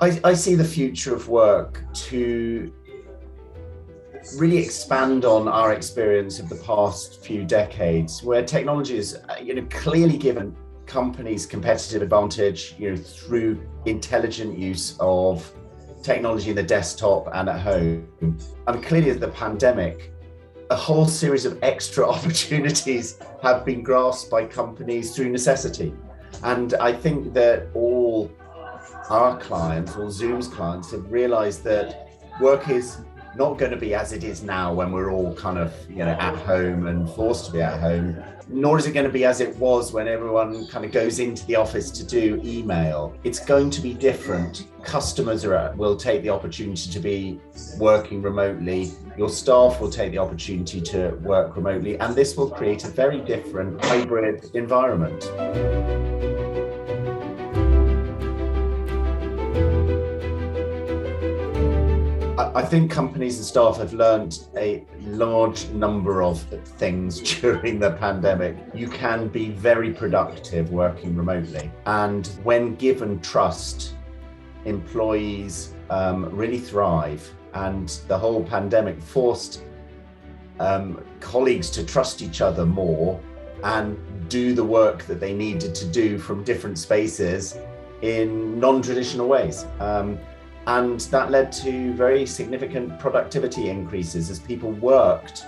I see the future of work to really expand on our experience of the past few decades, where technology is, clearly given companies competitive advantage, through intelligent use of technology in the desktop and at home. And clearly, as the pandemic, a whole series of extra opportunities have been grasped by companies through necessity. And I think that all our clients, all Zoom's clients, have realized that work is not going to be as it is now when we're all kind of, at home and forced to be at home, nor is it going to be as it was when everyone kind of goes into the office to do email. It's going to be different. Customers will take the opportunity to be working remotely. Your staff will take the opportunity to work remotely, and this will create a very different hybrid environment. I think companies and staff have learned a large number of things during the pandemic. You can be very productive working remotely. And when given trust, employees really thrive. And the whole pandemic forced colleagues to trust each other more and do the work that they needed to do from different spaces in non-traditional ways. And that led to very significant productivity increases as people worked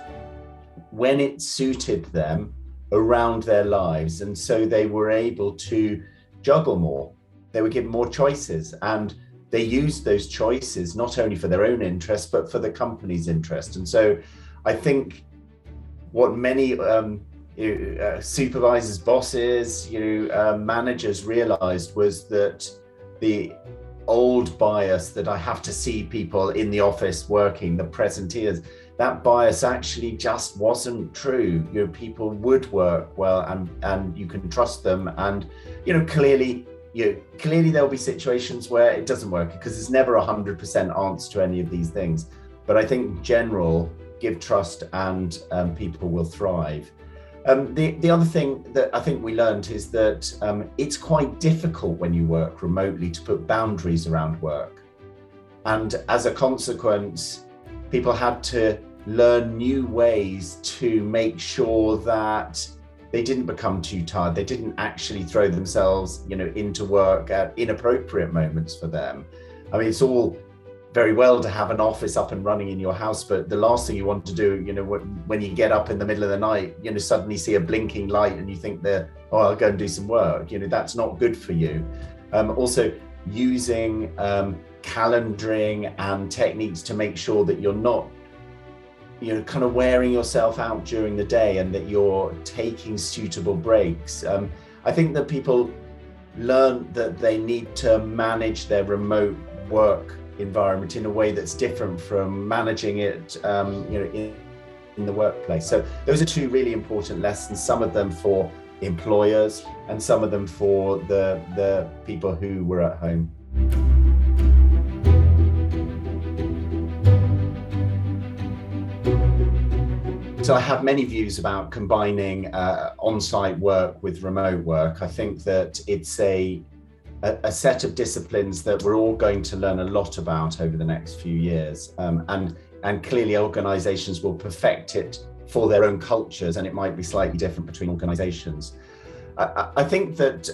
when it suited them around their lives. And so they were able to juggle more. They were given more choices, and they used those choices not only for their own interest, but for the company's interest. And so I think what many supervisors, bosses, managers realized was that the old bias that I have to see people in the office working, the presenteers, that bias actually just wasn't true. People would work well, and you can trust them. And clearly there'll be situations where it doesn't work, because there's never 100% answer to any of these things. But I think in general, give trust and people will thrive. The other thing that I think we learned is that it's quite difficult when you work remotely to put boundaries around work. And as a consequence, people had to learn new ways to make sure that they didn't become too tired. They didn't actually throw themselves, into work at inappropriate moments for them. I mean, it's all very well to have an office up and running in your house, but the last thing you want to do, when you get up in the middle of the night, suddenly see a blinking light and you think that, oh, I'll go and do some work. That's not good for you. Also, using calendaring and techniques to make sure that you're not, kind of wearing yourself out during the day, and that you're taking suitable breaks. I think that people learn that they need to manage their remote work environment in a way that's different from managing it in the workplace. So those are two really important lessons, some of them for employers and some of them for the people who were at home. So I have many views about combining on-site work with remote work. I think that it's a set of disciplines that we're all going to learn a lot about over the next few years. And clearly organizations will perfect it for their own cultures, and it might be slightly different between organizations. I think that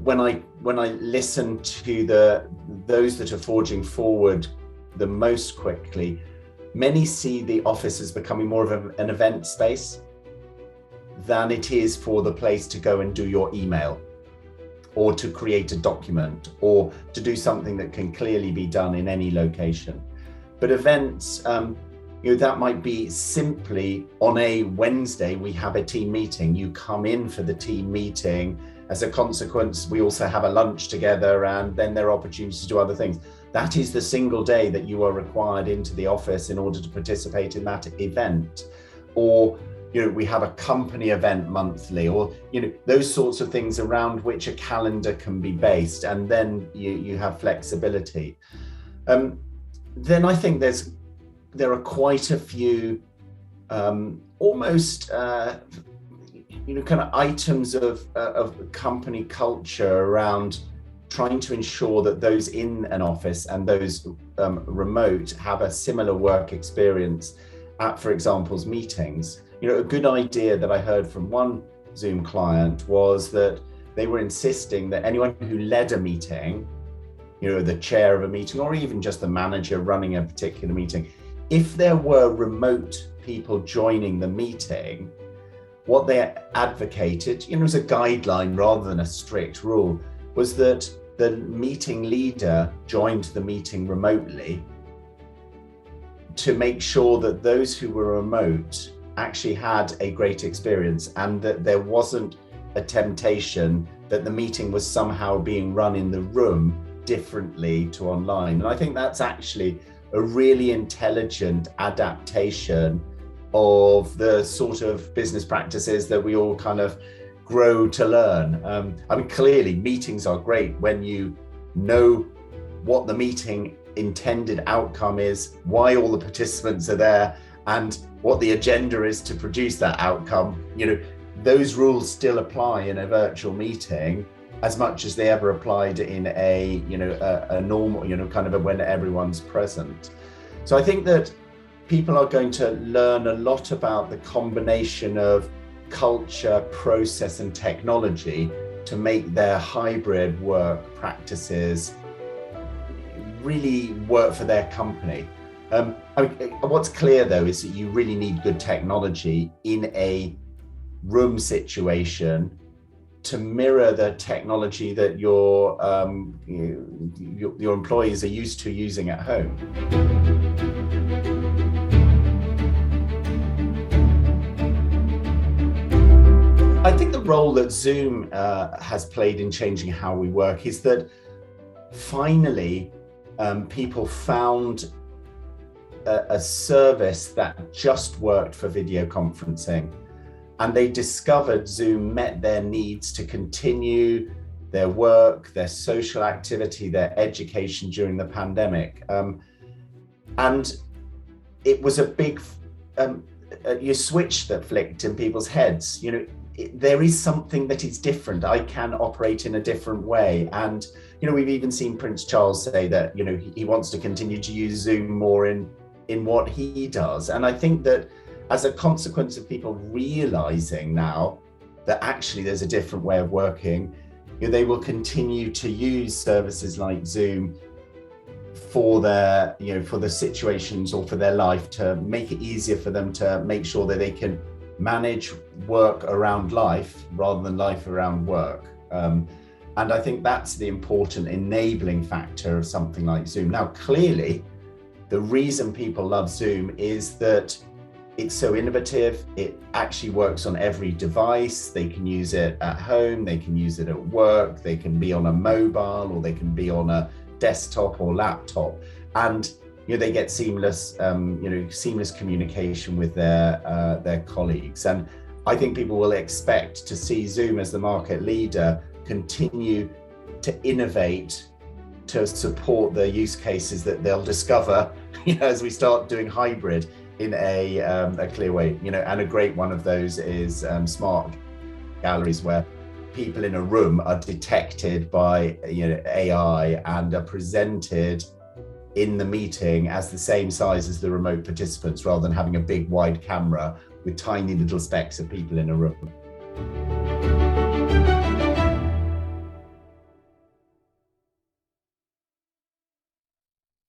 when I listen to those that are forging forward the most quickly, many see the office as becoming more of an event space than it is for the place to go and do your email, or to create a document, or to do something that can clearly be done in any location. But events, that might be simply on a Wednesday, we have a team meeting. You come in for the team meeting. As a consequence, we also have a lunch together, and then there are opportunities to do other things. That is the single day that you are required into the office in order to participate in that event. Or we have a company event monthly, or those sorts of things around which a calendar can be based, and then you have flexibility. Then I think there are quite a few almost kind of items of company culture around trying to ensure that those in an office and those remote have a similar work experience at, for example, meetings. A good idea that I heard from one Zoom client was that they were insisting that anyone who led a meeting, the chair of a meeting, or even just the manager running a particular meeting, if there were remote people joining the meeting, what they advocated, as a guideline rather than a strict rule, was that the meeting leader joined the meeting remotely to make sure that those who were remote actually had a great experience, and that there wasn't a temptation that the meeting was somehow being run in the room differently to online. And I think that's actually a really intelligent adaptation of the sort of business practices that we all kind of grow to learn. Clearly meetings are great when you know what the meeting intended outcome is, why all the participants are there, and what the agenda is to produce that outcome. Those rules still apply in a virtual meeting as much as they ever applied in a normal, kind of when everyone's present. So I think that people are going to learn a lot about the combination of culture, process, and technology to make their hybrid work practices really work for their company. What's clear though is that you really need good technology in a room situation to mirror the technology that your employees are used to using at home. I think the role that Zoom has played in changing how we work is that finally people found a service that just worked for video conferencing, and they discovered Zoom met their needs to continue their work, their social activity, their education during the pandemic. And it was a big switch that flicked in people's heads. There is something that is different. I can operate in a different way. And, we've even seen Prince Charles say that, he wants to continue to use Zoom more in what he does. And I think that as a consequence of people realizing now that actually there's a different way of working, they will continue to use services like Zoom for their, for the situations or for their life, to make it easier for them to make sure that they can manage work around life rather than life around work. And I think that's the important enabling factor of something like Zoom. Now, clearly, the reason people love Zoom is that it's so innovative. It actually works on every device. They can use it at home, they can use it at work, they can be on a mobile, or they can be on a desktop or laptop. And they get seamless communication with their colleagues. And I think people will expect to see Zoom as the market leader continue to innovate to support the use cases that they'll discover, as we start doing hybrid in a clear way. And a great one of those is smart galleries, where people in a room are detected by AI and are presented in the meeting as the same size as the remote participants, rather than having a big wide camera with tiny little specks of people in a room.